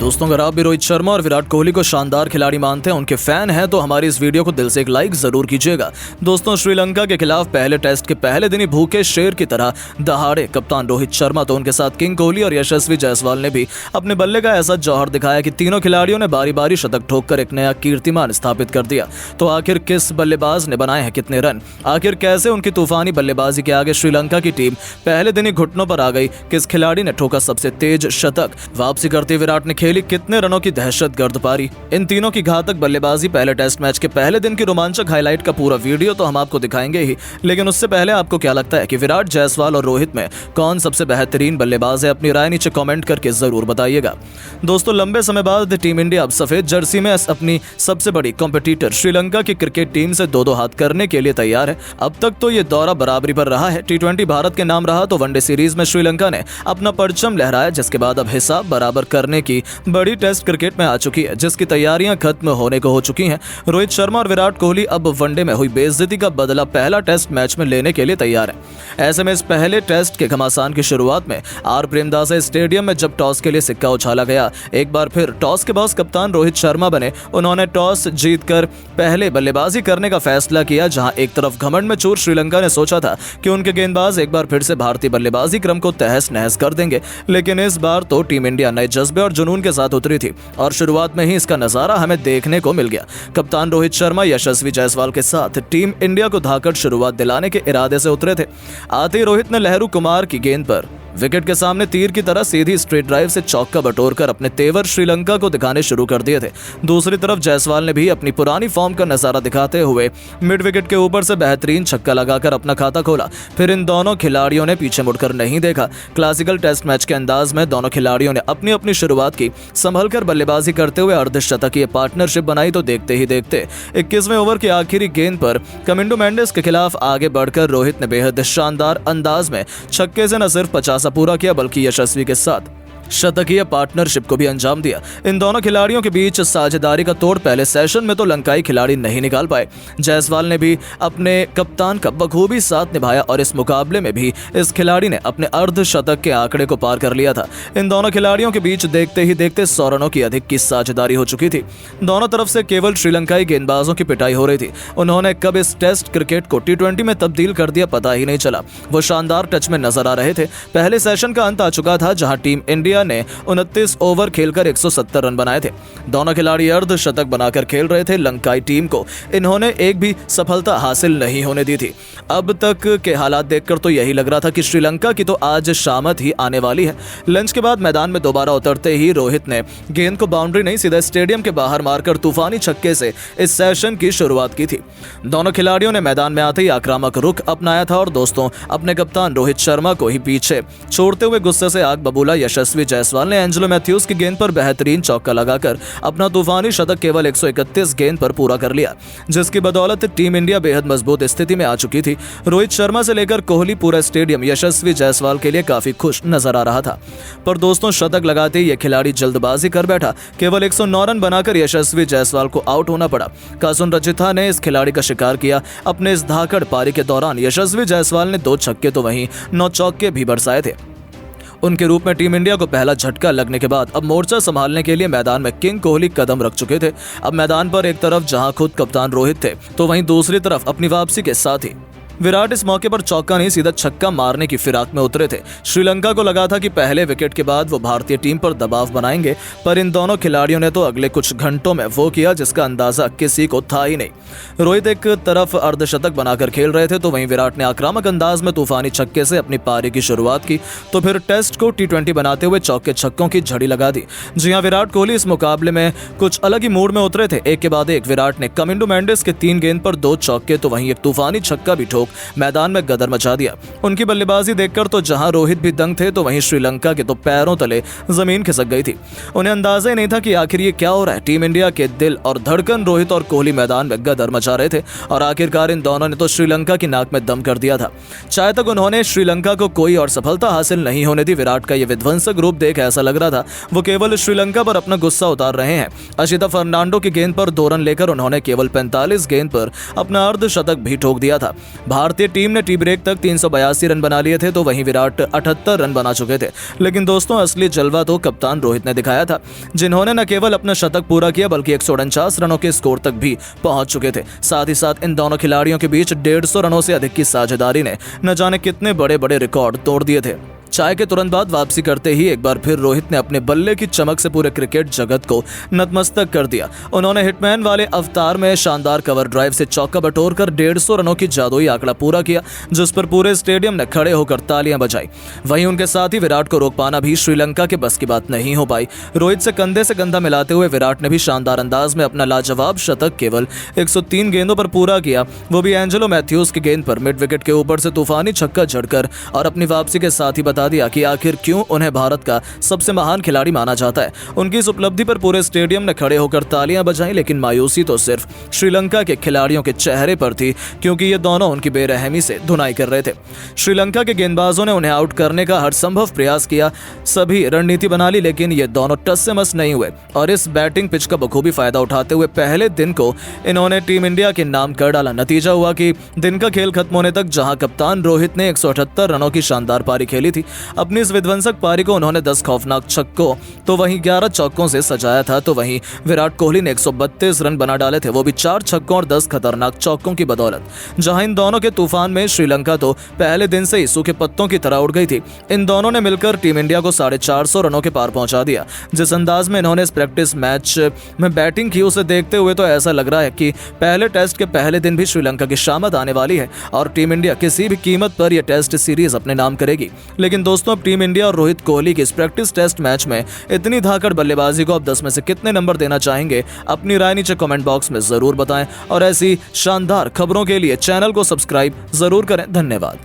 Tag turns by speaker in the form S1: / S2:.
S1: दोस्तों, अगर आप भी रोहित शर्मा और विराट कोहली को शानदार खिलाड़ी मानते हैं, उनके फैन हैं, तो हमारी इस वीडियो को दिल से एक लाइक जरूर कीजिएगा। दोस्तों, श्रीलंका के खिलाफ पहले टेस्ट के पहले दिन ही भूखे शेर की तरह दहाड़े कप्तान रोहित शर्मा तो उनके साथ किंग कोहली और यशस्वी जायसवाल ने भी अपने बल्ले का ऐसा जौहर दिखाया कि तीनों खिलाड़ियों ने बारी बारी शतक ठोककर एक नया कीर्तिमान स्थापित कर दिया। तो आखिर किस बल्लेबाज ने बनाए हैं कितने रन, आखिर कैसे उनकी तूफानी बल्लेबाजी के आगे श्रीलंका की टीम पहले दिन ही घुटनों पर आ गई, किस खिलाड़ी ने ठोका सबसे तेज शतक, वापसी करते विराट ने खेली कितने रनों की दहशतगर्द पारी, इन तीनों की घातक बल्लेबाजी पहले टेस्ट मैच के पहले दिन की रोमांचक हाईलाइट का पूरा वीडियो तो हम आपको दिखाएंगे ही। लेकिन उससे पहले आपको क्या लगता है कि विराट, जायसवाल और रोहित में कौन सबसे बेहतरीन बल्लेबाज है? अपनी राय नीचे कमेंट करके जरूर बताइएगा। दोस्तों, लंबे समय बाद टीम इंडिया अब सफेद जर्सी में अपनी सबसे बड़ी कॉम्पिटिटर श्रीलंका की क्रिकेट टीम से दो हाथ करने के लिए तैयार है। अब तक तो ये दौरा बराबरी पर रहा है। T20 भारत के नाम रहा तो वनडे सीरीज में श्रीलंका ने अपना परचम लहराया, जिसके बाद अब हिसाब बराबर करने की बड़ी टेस्ट क्रिकेट में आ चुकी है, जिसकी तैयारियां खत्म होने को हो चुकी हैं। रोहित शर्मा और विराट कोहली अब वनडे में हुई बेइज्जती का बदला पहला टेस्ट मैच में लेने के लिए तैयार है। ऐसे में इस पहले टेस्ट के घमासान की शुरुआत में आर प्रेमदासा स्टेडियम में जब टॉस के लिए सिक्का उछाला गया, एक बार फिर टॉस के बॉस कप्तान रोहित शर्मा बने। उन्होंने टॉस जीतकर पहले बल्लेबाजी करने का फैसला किया। जहां एक तरफ घमंड में चूर श्रीलंका ने सोचा था कि उनके गेंदबाज एक बार फिर से भारतीय बल्लेबाजी क्रम को तहस नहस कर देंगे, लेकिन इस बार तो टीम इंडिया नए जज्बे और जुनून के साथ उतरी थी और शुरुआत में ही इसका नजारा हमें देखने को मिल गया। कप्तान रोहित शर्मा यशस्वी जायसवाल के साथ टीम इंडिया को धाकड़ शुरुआत दिलाने के इरादे से उतरे थे। आते ही रोहित ने लहरू कुमार की गेंद पर विकेट के सामने तीर की तरह सीधी स्ट्रेट ड्राइव से चौका बटोरकर अपने तेवर श्रीलंका को दिखाने शुरू कर दिए थे। दूसरी तरफ जायसवाल ने भी अपनी पुरानी फॉर्म का नजारा दिखाते हुए मिड विकेट के ऊपर से बेहतरीन छक्का लगाकर अपना खाता खोला। फिर इन दोनों खिलाड़ियों ने पीछे मुड़कर नहीं देखा। क्लासिकल टेस्ट मैच के अंदाज में दोनों खिलाड़ियों ने अपनी अपनी शुरुआत की। संभलकर बल्लेबाजी करते हुए अर्धशतकीय पार्टनरशिप बनाई तो देखते ही देखते 21वें ओवर की आखिरी गेंद पर कमिंडो मेंडिस के खिलाफ आगे बढ़कर रोहित ने बेहद शानदार अंदाज में छक्के से न सिर्फ 50 पूरा किया बल्कि यशस्वी के साथ शतकीय पार्टनरशिप को भी अंजाम दिया। इन दोनों खिलाड़ियों के बीच साझेदारी का तोड़ पहले सेशन में तो लंकाई खिलाड़ी नहीं निकाल पाए। जायसवाल ने भी अपने कप्तान का बखूबी साथ निभाया और इस मुकाबले में भी इस खिलाड़ी ने अपने अर्धशतक के आंकड़े को पार कर लिया था। इन दोनों खिलाड़ियों के बीच देखते ही देखते 100 रनों की अधिक की साझेदारी हो चुकी थी। दोनों तरफ से केवल श्रीलंकाई गेंदबाजों की पिटाई हो रही थी। उन्होंने कब इस टेस्ट क्रिकेट को T20 में तब्दील कर दिया पता ही नहीं चला। वो शानदार टच में नजर आ रहे थे। पहले सेशन का अंत आ चुका था, जहां टीम इंडिया ने 29 ओवर खेलकर 170 रन बनाए थे। दोनों खिलाड़ी अर्धशतक बनाकर खेल रहे थे। लंकाई टीम को इन्होंने एक भी सफलता हासिल नहीं होने दी थी। अब तक के हालात देखकर तो यही लग रहा था कि श्रीलंका की तो आज शामत ही आने वाली है। लंच के बाद मैदान में दोबारा उतरते ही रोहित ने गेंद को बाउंड्री नहीं सीधा स्टेडियम के बाहर मारकर तूफानी छक्के से इस सेशन की शुरुआत की थी। दोनों खिलाड़ियों ने मैदान में आते ही आक्रामक रुख अपनाया था और दोस्तों, अपने कप्तान रोहित शर्मा को ही पीछे छोड़ते हुए गुस्से से आग बबूला यशस्वी जायसवाल ने एंजेलो मैथ्यूज की गेंद पर बेहतरीन चौका लगाकर अपना तूफानी शतक केवल 131 गेंद पर पूरा कर लिया, जिसकी बदौलत टीम इंडिया बेहद मजबूत स्थिति में आ चुकी थी। रोहित शर्मा से लेकर कोहली पूरा स्टेडियम यशस्वी जायसवाल के लिए काफी खुश नजर आ रहा था। पर दोस्तों, शतक लगाते ही यह खिलाड़ी जल्दबाजी कर बैठा। केवल 109 रन बनाकर यशस्वी जायसवाल को आउट होना पड़ा। कासुन रचिथा ने इस खिलाड़ी का शिकार किया। अपने इस धाकड़ पारी के दौरान यशस्वी जायसवाल ने 2 छक्के तो वहीं 9 चौके भी बरसाए थे। उनके रूप में टीम इंडिया को पहला झटका लगने के बाद अब मोर्चा संभालने के लिए मैदान में किंग कोहली कदम रख चुके थे। अब मैदान पर एक तरफ जहां खुद कप्तान रोहित थे, तो वहीं दूसरी तरफ अपनी वापसी के साथ ही विराट इस मौके पर चौका नहीं सीधा छक्का मारने की फिराक में उतरे थे। श्रीलंका को लगा था कि पहले विकेट के बाद वो भारतीय टीम पर दबाव बनाएंगे, पर इन दोनों खिलाड़ियों ने तो अगले कुछ घंटों में वो किया जिसका अंदाजा किसी को था ही नहीं। रोहित एक तरफ अर्धशतक बनाकर खेल रहे थे, तो वहीं विराट ने आक्रामक अंदाज में तूफानी छक्के से अपनी पारी की शुरुआत की, तो फिर टेस्ट को T20 बनाते हुए चौके छक्कों की झड़ी लगा दी। जी हां, विराट कोहली इस मुकाबले में कुछ अलग ही मूड में उतरे थे। एक के बाद एक विराट ने कमिंडो मेंडिस के 3 गेंद पर 2 चौके तो वहीं एक तूफानी छक्का भी ठोक मैदान में गदर मचा दिया। उनकी बल्लेबाजी देखकर तो जहां रोहित भी दंग थे, तो वहीं श्रीलंका के तो पैरों तले जमीन खिसक गई थी। उन्हें अंदाजा ही नहीं था कि आखिर ये क्या हो रहा है। टीम इंडिया के दिल और धड़कन रोहित और कोहली मैदान में गदर मचा रहे थे और आखिरकार इन दोनों ने तो श्रीलंका की नाक में दम कर दिया था। चाहे तक उन्होंने श्रीलंका को कोई और सफलता हासिल नहीं होने दी। विराट का ये विध्वंसक रूप देख ऐसा लग रहा था वो केवल श्रीलंका पर अपना गुस्सा उतार रहे हैं। अशिता फर्नांडो की गेंद पर 2 रन लेकर उन्होंने केवल 45 गेंद पर अपना अर्धशतक भी ठोक दिया था। भारतीय टीम ने टी ब्रेक तक 382 रन बना लिए थे, तो वहीं विराट 78 रन बना चुके थे। लेकिन दोस्तों असली जलवा तो कप्तान रोहित ने दिखाया था, जिन्होंने न केवल अपना शतक पूरा किया बल्कि 149 रनों के स्कोर तक भी पहुंच चुके थे। साथ ही साथ इन दोनों खिलाड़ियों के बीच 150 रनों से अधिक की साझेदारी ने न जाने कितने बड़े बड़े रिकॉर्ड तोड़ दिए थे। चाय के तुरंत बाद वापसी करते ही एक बार फिर रोहित ने अपने बल्ले की चमक से पूरे क्रिकेट जगत को नतमस्तक कर दिया। उन्होंने हिटमैन वाले अवतार में शानदार कवर ड्राइव से चौका बटोरकर 150 रनों की जादुई आंकड़ा पूरा किया, जिस पर पूरे स्टेडियम ने खड़े होकर तालियां बजाई। वहीं उनके साथ ही विराट को रोक पाना भी श्रीलंका के बस की बात नहीं हो पाई। रोहित से कंधा मिलाते हुए विराट ने भी शानदार अंदाज में अपना लाजवाब शतक केवल 103 गेंदों पर पूरा किया, वो भी एंजेलो मैथ्यूज की गेंद पर मिड विकेट के ऊपर से तूफानी छक्का जड़कर, और अपनी वापसी के साथ ही बता दिया कि आखिर क्यों उन्हें भारत का सबसे महान खिलाड़ी माना जाता है। उनकी इस उपलब्धि पर पूरे स्टेडियम ने खड़े होकर तालियां बजाई, लेकिन मायूसी तो सिर्फ श्रीलंका के खिलाड़ियों के चेहरे पर थी, क्योंकि ये दोनों उनकी बेरहमी से धुनाई कर रहे थे। श्रीलंका के गेंदबाजों ने उन्हें आउट करने का हर संभव प्रयास किया, सभी रणनीति बना ली, लेकिन ये दोनों टस से मस नहीं हुए और इस बैटिंग पिच का बखूबी फायदा उठाते हुए पहले दिन को इन्होंने टीम इंडिया के नाम कर डाला। नतीजा हुआ कि दिन का खेल खत्म होने तक जहां कप्तान रोहित ने 178 रनों की शानदार पारी खेली थी, अपनी इस विध्वंसक पारी को उन्होंने 10 खौफनाक छक्कों तो वहीं 11 चौकों से सजाया था। तो वहीं विराट कोहली ने 132 रन बना डाले थे, वो भी 4 छक्कों और 10 खतरनाक चौकों की बदौलत। जहां इन दोनों के तूफान में श्रीलंका तो पहले दिन से ही सूखे पत्तों की तरह उड़ गई थी, इन दोनों ने मिलकर टीम इंडिया को 450 रनों के पार पहुंचा दिया। जिस अंदाज में इन्होंने इस प्रैक्टिस मैच में बैटिंग की, उसे देखते हुए तो ऐसा लग रहा है कि पहले टेस्ट के पहले दिन भी श्रीलंका की शामत आने वाली है और टीम इंडिया किसी भी कीमत पर यह टेस्ट सीरीज अपने नाम करेगी। लेकिन दोस्तों अब टीम इंडिया और रोहित कोहली की इस प्रैक्टिस टेस्ट मैच में इतनी धाकड़ बल्लेबाजी को आप 10 में से कितने नंबर देना चाहेंगे? अपनी राय नीचे कमेंट बॉक्स में जरूर बताएं और ऐसी शानदार खबरों के लिए चैनल को सब्सक्राइब जरूर करें। धन्यवाद।